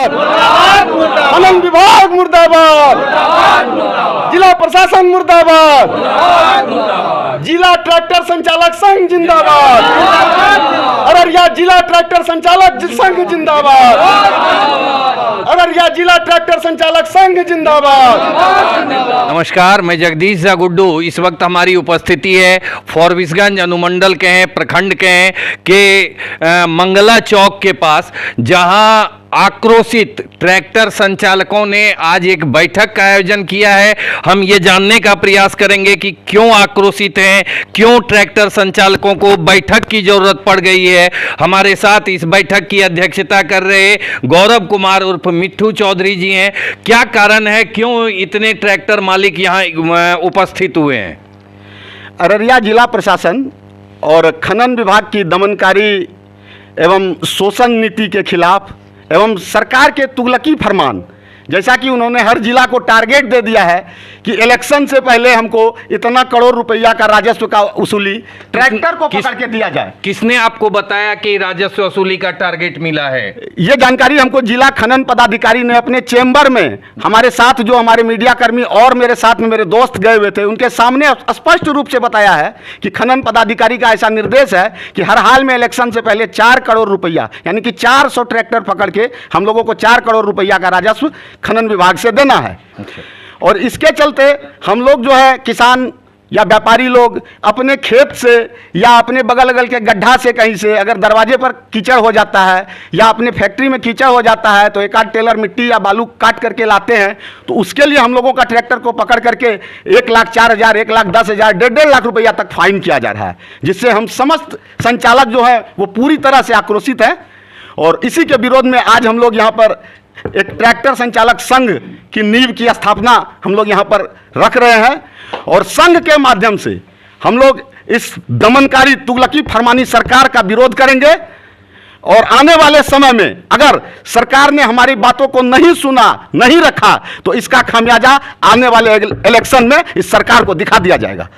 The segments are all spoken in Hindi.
मुर्दाबाद, खनन विभाग मुर्दाबाद, जिला प्रशासन मुर्दाबाद, जिला ट्रैक्टर संचालक संघ जिंदाबाद, अररिया जिला ट्रैक्टर संचालक संघ जिंदाबाद, अररिया जिला ट्रैक्टर संचालक संघ जिंदाबाद। नमस्कार, मैं जगदीश झा गुड्डू। इस वक्त हमारी उपस्थिति है फॉरबिसगंज अनुमंडल के हैं, प्रखंड के हैं के मंगला चौक के पास, जहां आक्रोशित ट्रैक्टर संचालकों ने आज एक बैठक का आयोजन किया है। हम ये जानने का प्रयास करेंगे कि क्यों आक्रोशित हैं, क्यों ट्रैक्टर संचालकों को बैठक की जरूरत पड़ गई है। हमारे साथ इस बैठक की अध्यक्षता कर रहे गौरव कुमार उर्फ मिट्ठू चौधरी जी हैं। क्या कारण है, क्यों इतने ट्रैक्टर मालिक यहाँ उपस्थित हुए हैं? अररिया जिला प्रशासन और खनन विभाग की दमनकारी एवं शोषण नीति के खिलाफ एवं सरकार के तुगलकी फरमान, जैसा कि उन्होंने हर जिला को टारगेट दे दिया है कि इलेक्शन से पहले हमको इतना करोड़ रुपया का राजस्व का वसूली ट्रैक्टर को पकड़ के दिया जाए। किसने आपको बताया कि राजस्व वसूली का टारगेट मिला है? ये जानकारी हमको जिला खनन पदाधिकारी ने अपने चेंबर में, हमारे साथ जो हमारे मीडिया कर्मी और मेरे साथ में मेरे दोस्त गए हुए थे, उनके सामने स्पष्ट रूप से बताया है कि खनन पदाधिकारी का ऐसा निर्देश है कि हर हाल में इलेक्शन से पहले 4 करोड़ रुपया, यानी कि 400 ट्रैक्टर पकड़ के हम लोगों को 4 करोड़ रुपया का राजस्व खनन विभाग से देना है। और इसके चलते हम लोग जो है किसान या व्यापारी लोग अपने खेत से या अपने बगल अगल के गड्ढा से कहीं से अगर दरवाजे पर कीचड़ हो जाता है या अपने फैक्ट्री में कीचड़ हो जाता है तो एक आध टेलर मिट्टी या बालू काट करके लाते हैं, तो उसके लिए हम लोगों का ट्रैक्टर को पकड़ करके 1,04,000, 1,10,000, 1.5 लाख रुपया तक फाइन किया जा रहा है, जिससे हम समस्त संचालक जो है वो पूरी तरह से आक्रोशित हैं। और इसी के विरोध में आज हम लोग यहाँ पर एक ट्रैक्टर संचालक संघ की नींव की स्थापना हम लोग यहाँ पर रख रहे हैं और संघ के माध्यम से हम लोग इस दमनकारी तुगलकी फरमानी सरकार का विरोध करेंगे। और आने वाले समय में अगर सरकार ने हमारी बातों को नहीं सुना, नहीं रखा, तो इसका खामियाजा आने वाले इलेक्शन में इस सरकार को दिखा दिया जाएगा।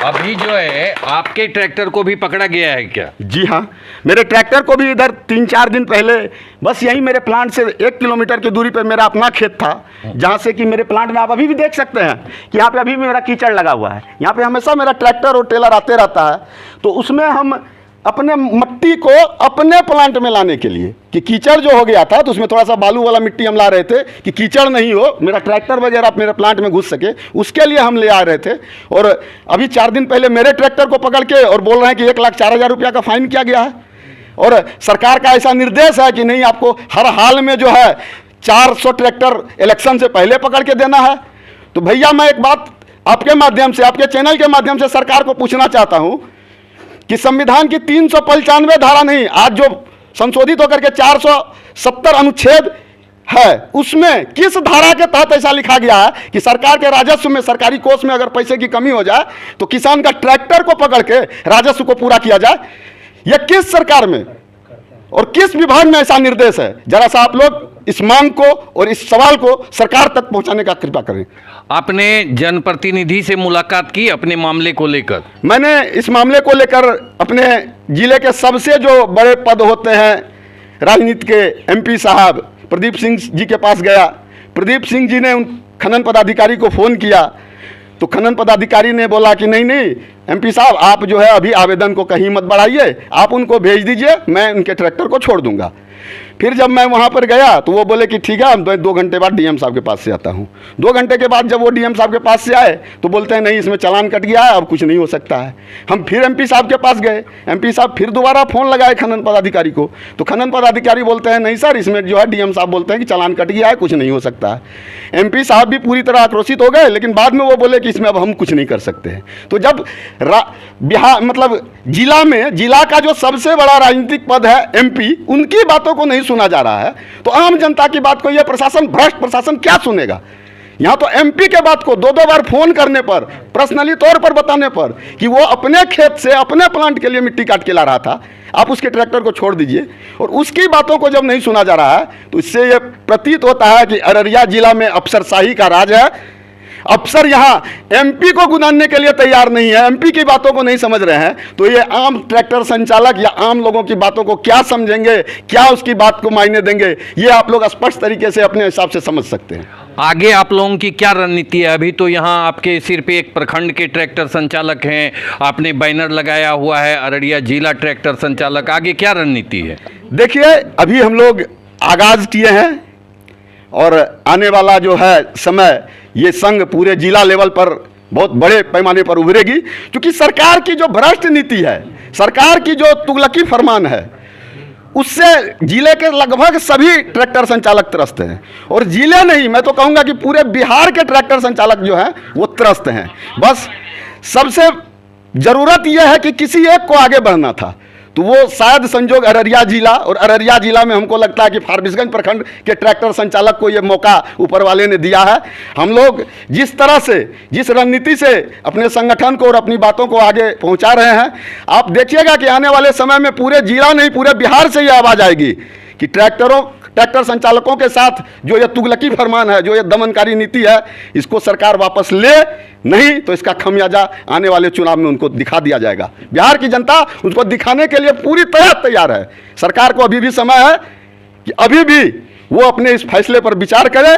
अभी जो है आपके ट्रैक्टर को भी पकड़ा गया है क्या? जी हाँ, मेरे ट्रैक्टर को भी इधर 3-4 दिन पहले बस यही मेरे प्लांट से 1 किलोमीटर की दूरी पर मेरा अपना खेत था, जहाँ से कि मेरे प्लांट में आप अभी भी देख सकते हैं कि यहाँ पे अभी भी मेरा कीचड़ लगा हुआ है। यहाँ पे हमेशा मेरा ट्रैक्टर और टेलर आते रहता है, तो उसमें हम अपने मिट्टी को अपने प्लांट में लाने के लिए कि कीचड़ जो हो गया था तो उसमें थोड़ा सा बालू वाला मिट्टी हम ला रहे थे कि कीचड़ नहीं हो, मेरा ट्रैक्टर वगैरह मेरे प्लांट में घुस सके, उसके लिए हम ले आ रहे थे। और अभी 4 दिन पहले मेरे ट्रैक्टर को पकड़ के और बोल रहे हैं कि 1,04,000 रुपया का फाइन किया गया है। और सरकार का ऐसा निर्देश है कि नहीं, आपको हर हाल में जो है 400 ट्रैक्टर इलेक्शन से पहले पकड़ के देना है। तो भैया मैं एक बात आपके माध्यम से, आपके चैनल के माध्यम से सरकार को पूछना चाहता हूँ कि संविधान की 395 धारा नहीं, आज जो संशोधित होकर के 470 अनुच्छेद है, उसमें किस धारा के तहत ऐसा लिखा गया है कि सरकार के राजस्व में, सरकारी कोष में अगर पैसे की कमी हो जाए तो किसान का ट्रैक्टर को पकड़ के राजस्व को पूरा किया जाए? यह किस सरकार में और किस विभाग में ऐसा निर्देश है? जरा सा आप लोग इस मांग को और इस सवाल को सरकार तक पहुंचाने का कृपा करें। आपने जनप्रतिनिधि से मुलाकात की अपने मामले को लेकर? मैंने इस मामले को लेकर अपने जिले के सबसे जो बड़े पद होते हैं राजनीति के, MP साहब प्रदीप सिंह जी के पास गया। प्रदीप सिंह जी ने उन खनन पदाधिकारी को फ़ोन किया तो खनन पदाधिकारी ने बोला कि नहीं नहीं MP साहब, आप जो है अभी आवेदन को कहीं मत बढ़ाइए, आप उनको भेज दीजिए, मैं उनके ट्रैक्टर को छोड़ दूंगा। फिर जब मैं वहाँ पर गया तो वो बोले कि ठीक है, मैं 2 घंटे बाद DM साहब के पास से आता हूँ। 2 घंटे के बाद जब वो DM साहब के पास से आए तो बोलते हैं नहीं, इसमें चालान कट गया है, अब कुछ नहीं हो सकता है। हम फिर MP साहब के पास गए, MP साहब फिर दोबारा फ़ोन लगाए खनन पदाधिकारी को, तो खनन पदाधिकारी बोलते हैं नहीं सर, इसमें जो है DM साहब बोलते हैं कि चालान कट गया है, कुछ नहीं हो सकता है। MP साहब भी पूरी तरह आक्रोशित हो गए, लेकिन बाद में वो बोले कि इसमें अब हम कुछ नहीं कर सकते हैं। तो जब बिहार मतलब जिला में, जिला का जो सबसे बड़ा राजनीतिक पद है MP, उनकी बातों को नहीं सुना जा रहा है, तो आम जनता की बात को यह प्रशासन, भ्रष्ट प्रशासन क्या सुनेगा? यहाँ तो MP के बात को 2-2 बार फोन करने पर, पर्सनली तौर पर बताने पर कि वो अपने खेत से अपने प्लांट के लिए मिट्टी काट के ला रहा था, आप उसके ट्रैक्टर को छोड़ दीजिए, और उसकी बातों को जब नहीं सुना जा रहा है तो इससे ये प्रतीत होता है कि अररिया जिला में अफसरशाही का राज है। अफसर यहाँ एमपी को गुनाने के लिए तैयार नहीं है, एमपी की बातों को नहीं समझ रहे हैं, तो ये आम ट्रैक्टर संचालक या आम लोगों की बातों को क्या समझेंगे, क्या उसकी बात को मायने देंगे, ये आप लोग स्पष्ट तरीके से अपने हिसाब से समझ सकते हैं। आगे आप लोगों की क्या रणनीति है? अभी तो यहाँ आपके सिर पे एक प्रखंड के ट्रैक्टर संचालक हैं, आपने बैनर लगाया हुआ है अररिया जिला ट्रैक्टर संचालक, आगे क्या रणनीति है? देखिए, अभी हम लोग आगाज किए हैं और आने वाला जो है समय, ये संघ पूरे जिला लेवल पर बहुत बड़े पैमाने पर उभरेगी, क्योंकि सरकार की जो भ्रष्ट नीति है, सरकार की जो तुगलकी फरमान है, उससे जिले के लगभग सभी ट्रैक्टर संचालक त्रस्त हैं। और जिले नहीं, मैं तो कहूँगा कि पूरे बिहार के ट्रैक्टर संचालक जो हैं वो त्रस्त हैं। बस सबसे ज़रूरत यह है कि किसी एक को आगे बढ़ना था, तो वो शायद संजोग अररिया जिला, और अररिया जिला में हमको लगता है कि फारबिसगंज प्रखंड के ट्रैक्टर संचालक को ये मौका ऊपर वाले ने दिया है। हम लोग जिस तरह से, जिस रणनीति से अपने संगठन को और अपनी बातों को आगे पहुंचा रहे हैं, आप देखिएगा कि आने वाले समय में पूरे जिला नहीं, पूरे बिहार से ये आवाज़ आएगी कि ट्रैक्टर संचालकों के साथ जो ये तुगलकी फरमान है, जो ये दमनकारी नीति है, इसको सरकार वापस ले, नहीं तो इसका खमियाजा आने वाले चुनाव में उनको दिखा दिया जाएगा। बिहार की जनता उसको दिखाने के लिए पूरी तरह तैयार है। सरकार को अभी भी समय है कि अभी भी वो अपने इस फैसले पर विचार करे।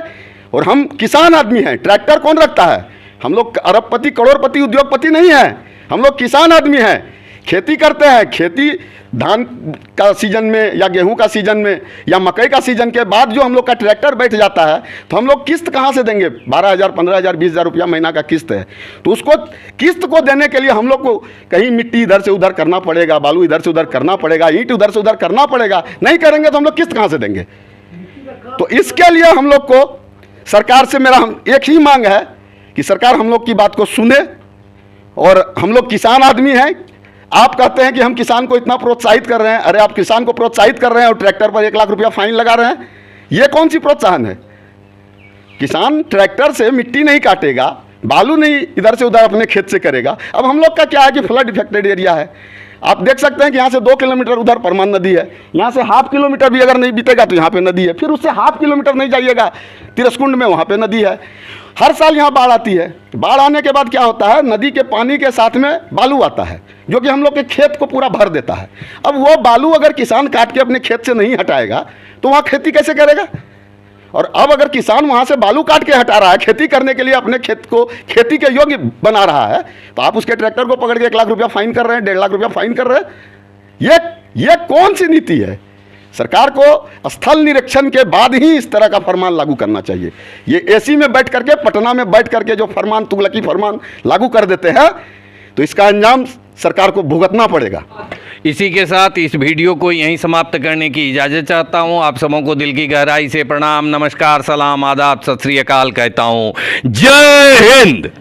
और हम किसान आदमी हैं, ट्रैक्टर कौन रखता है? हम लोग अरबपति करोड़पति उद्योगपति नहीं हैं, हम लोग किसान आदमी हैं, खेती करते हैं। खेती धान का सीजन में या गेहूं का सीजन में या मकई का सीजन के बाद जो हम लोग का ट्रैक्टर बैठ जाता है, तो हम लोग किस्त कहाँ से देंगे? 12,000, 15,000, 20,000 रुपया महीना का किस्त है। तो उसको किस्त को देने के लिए हम लोग को कहीं मिट्टी इधर से उधर करना पड़ेगा, बालू इधर से उधर करना पड़ेगा, ईंट उधर से उधर करना पड़ेगा। नहीं करेंगे तो हम लोग किस्त कहाँ से देंगे? तो इसके लिए हम लोग को सरकार से मेरा एक ही मांग है कि सरकार हम लोग की बात को सुने। और हम लोग किसान आदमी हैं। आप कहते हैं कि हम किसान को इतना प्रोत्साहित कर रहे हैं, अरे आप किसान को प्रोत्साहित कर रहे हैं और ट्रैक्टर पर 1 लाख रुपया फाइन लगा रहे हैं, ये कौन सी प्रोत्साहन है? किसान ट्रैक्टर से मिट्टी नहीं काटेगा, बालू नहीं इधर से उधर अपने खेत से करेगा। अब हम लोग का क्या है कि फ्लड इफेक्टेड एरिया है। आप देख सकते हैं कि यहाँ से 2 किलोमीटर उधर परमान नदी है, यहाँ से ½ किलोमीटर भी अगर नहीं बीतेगा तो यहाँ पे नदी है, फिर उससे ½ किलोमीटर नहीं जाइएगा तिरसकुंड में, वहाँ पे नदी है। हर साल यहाँ बाढ़ आती है। बाढ़ आने के बाद क्या होता है, नदी के पानी के साथ में बालू आता है, जो कि हम लोग के खेत को पूरा भर देता है। अब वो बालू अगर किसान काट के अपने खेत से नहीं हटाएगा तो वहाँ खेती कैसे करेगा? और अब अगर किसान वहाँ से बालू काट के हटा रहा है, खेती करने के लिए अपने खेत को खेती के योग्य बना रहा है, तो आप उसके ट्रैक्टर को पकड़ के 1 लाख रुपया फाइन कर रहे हैं, 1.5 लाख रुपया फाइन कर रहे हैं। ये कौन सी नीति है? सरकार को स्थल निरीक्षण के बाद ही इस तरह का फरमान लागू करना चाहिए। ये एसी में बैठ करके, पटना में बैठ करके जो फरमान, तुगलकी फरमान लागू कर देते हैं, तो इसका अंजाम सरकार को भुगतना पड़ेगा। इसी के साथ इस वीडियो को यहीं समाप्त करने की इजाज़त चाहता हूं। आप सबों को दिल की गहराई से प्रणाम, नमस्कार, सलाम, आदाब, सत श्री अकाल कहता हूं। जय हिंद।